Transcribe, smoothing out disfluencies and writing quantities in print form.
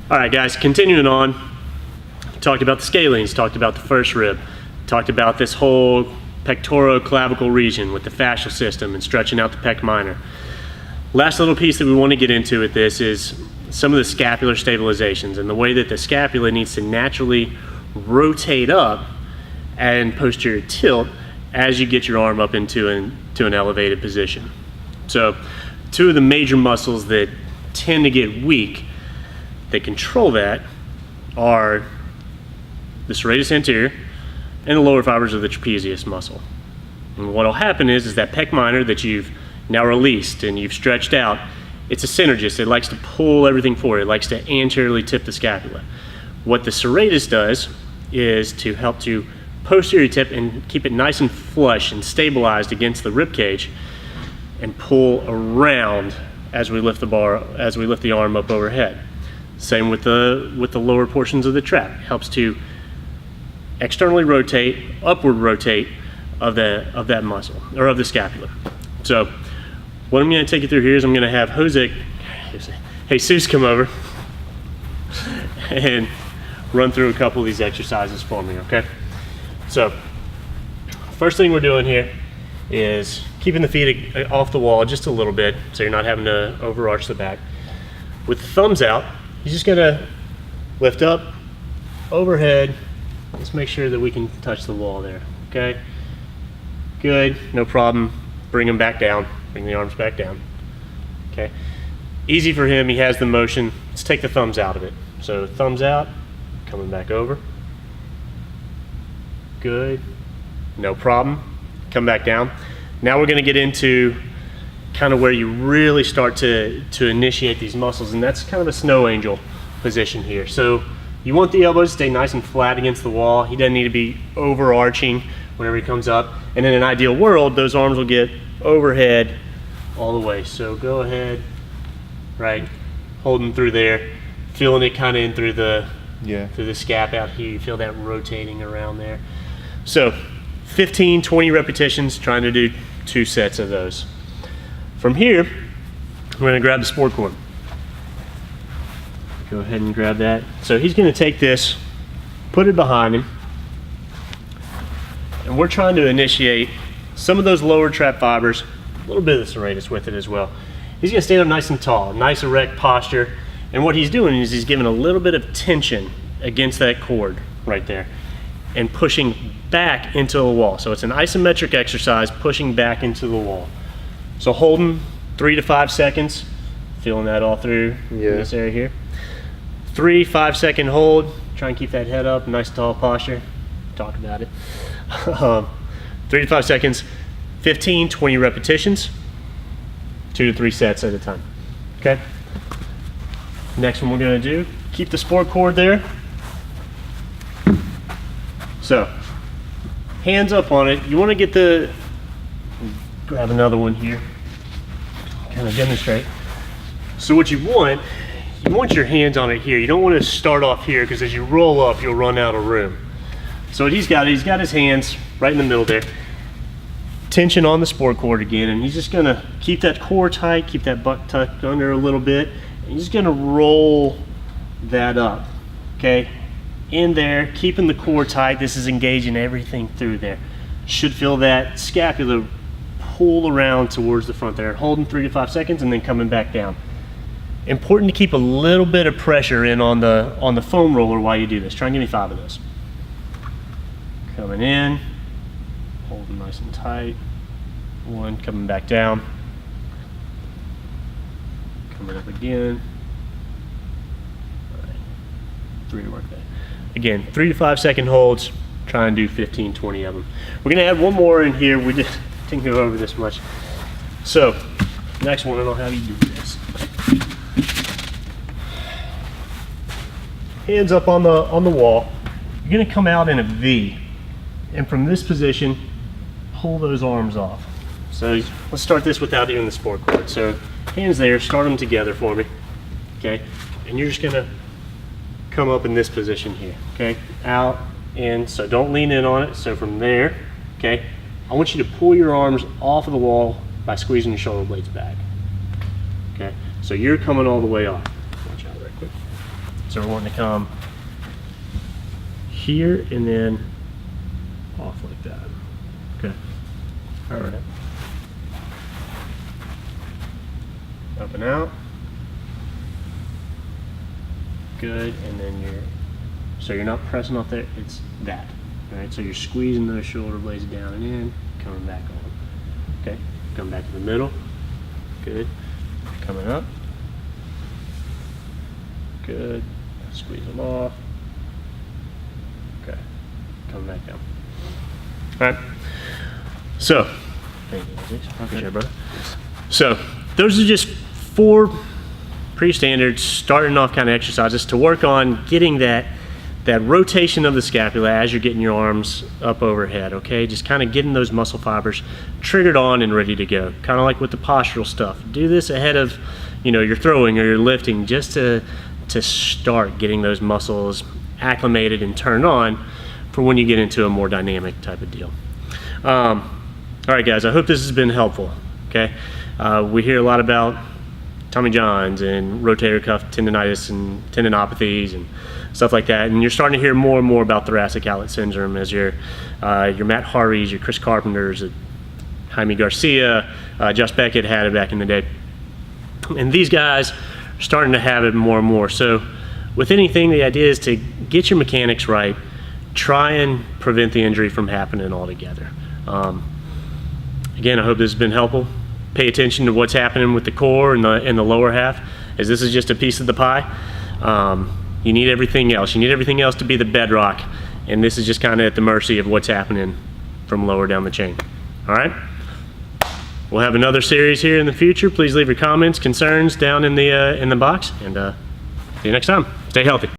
All right, guys, continuing on. Talked about the scalenes, talked about the first rib, talked about this whole pectoroclavicle region with the fascial system and stretching out the pec minor. Last little piece that we want to get into with this is some of the scapular stabilizations and the way that the scapula needs to naturally rotate up and posterior tilt as you get your arm up into an elevated position. So two of the major muscles that tend to get weak that control that are the serratus anterior and the lower fibers of the trapezius muscle. And what will happen is that pec minor that you've now released and you've stretched out, it's a synergist. It likes to pull everything forward. It likes to anteriorly tip the scapula. What the serratus does is to help to posterior tip and keep it nice and flush and stabilized against the rib cage and pull around as we lift the arm up overhead. Same with the lower portions of the trap. It helps to externally rotate, upward rotate of that muscle, or of the scapula. So what I'm going to take you through here is I'm going to have Jesus come over and run through a couple of these exercises for me, okay? So first thing we're doing here is keeping the feet off the wall just a little bit so you're not having to overarch the back. With the thumbs out, you're just going to lift up, overhead. Let's make sure that we can touch the wall there, okay? Good, no problem. Bring them back down, bring the arms back down, okay? Easy for him, he has the motion. Let's take the thumbs out of it. So thumbs out, coming back over. Good, no problem. Come back down. Now we're gonna get into kind of where you really start to initiate these muscles, and that's kind of a snow angel position here. So you want the elbows to stay nice and flat against the wall. He doesn't need to be overarching whenever he comes up. And in an ideal world, those arms will get overhead all the way. So go ahead, right, holding through there, feeling it kind of in through the scap out here. You feel that rotating around there. So 15, 20 repetitions, trying to do 2 sets of those. From here, we're gonna grab the sport cord. Go ahead and grab that. So he's gonna take this, put it behind him, and we're trying to initiate some of those lower trap fibers, a little bit of the serratus with it as well. He's gonna stand up nice and tall, nice erect posture, and what he's doing is he's giving a little bit of tension against that cord right there and pushing back into the wall. So it's an isometric exercise, pushing back into the wall. So holding 3 to 5 seconds, feeling that all through this area here. 3 5-second hold, try and keep that head up, nice tall posture. Talk about it. 3 to 5 seconds, 15, 20 repetitions, 2 to 3 sets at a time. Okay? Next one we're gonna do, keep the sport cord there. So, hands up on it. You wanna grab another one here, kind of demonstrate. So what you want your hands on it here. You don't want to start off here because as you roll up, you'll run out of room. So what he's got his hands right in the middle there. Tension on the sport cord again, and he's just gonna keep that core tight, keep that butt tucked under a little bit, and he's just gonna roll that up, okay? In there, keeping the core tight. This is engaging everything through there. Should feel that scapula pull around towards the front there, holding 3 to 5 seconds and then coming back down. Important to keep a little bit of pressure in on the foam roller while you do this. Try and give me 5 of those. Coming in, holding nice and tight. 1, coming back down. Coming up again. All right. 3 to work that. Again, 3 to 5 second holds. Try and do 15, 20 of them. We're gonna add one more in here. We just didn't go over this much. So, next one, and I'll have you do this. Hands up on the wall. You're gonna come out in a V, and from this position, pull those arms off. So let's start this without even the sport cord. So hands there, start them together for me, okay? And you're just gonna come up in this position here, okay? Out, in, so don't lean in on it. So from there, okay, I want you to pull your arms off of the wall by squeezing your shoulder blades back, okay? So you're coming all the way off. Watch out right quick. So we're wanting to come here and then off like that. Okay. All right. Up and out. Good, and then so you're not pressing off there, it's that. All right, so you're squeezing those shoulder blades down and in, coming back on. Okay, come back to the middle. Good. Coming up. Good. Squeeze them off. Okay. Coming back down. All right. So, okay, brother. So, those are just 4 pretty standard starting off kind of exercises to work on getting that rotation of the scapula as you're getting your arms up overhead, okay? Just kind of getting those muscle fibers triggered on and ready to go. Kind of like with the postural stuff. Do this ahead of, your throwing or your lifting, just to start getting those muscles acclimated and turned on for when you get into a more dynamic type of deal. All right, guys, I hope this has been helpful, okay? We hear a lot about Tommy Johns and rotator cuff tendonitis and tendinopathies and stuff like that, and you're starting to hear more and more about thoracic outlet syndrome as your Matt Harveys, your Chris Carpenters, Jaime Garcia, Josh Beckett had it back in the day, and these guys are starting to have it more and more. So with anything, the idea is to get your mechanics right, try and prevent the injury from happening altogether. Again, I hope this has been helpful. Pay attention to what's happening with the core and the lower half, as this is just a piece of the pie. You need everything else. You need everything else to be the bedrock, and this is just kind of at the mercy of what's happening from lower down the chain. All right? We'll have another series here in the future. Please leave your comments, concerns down in the box, and see you next time. Stay healthy.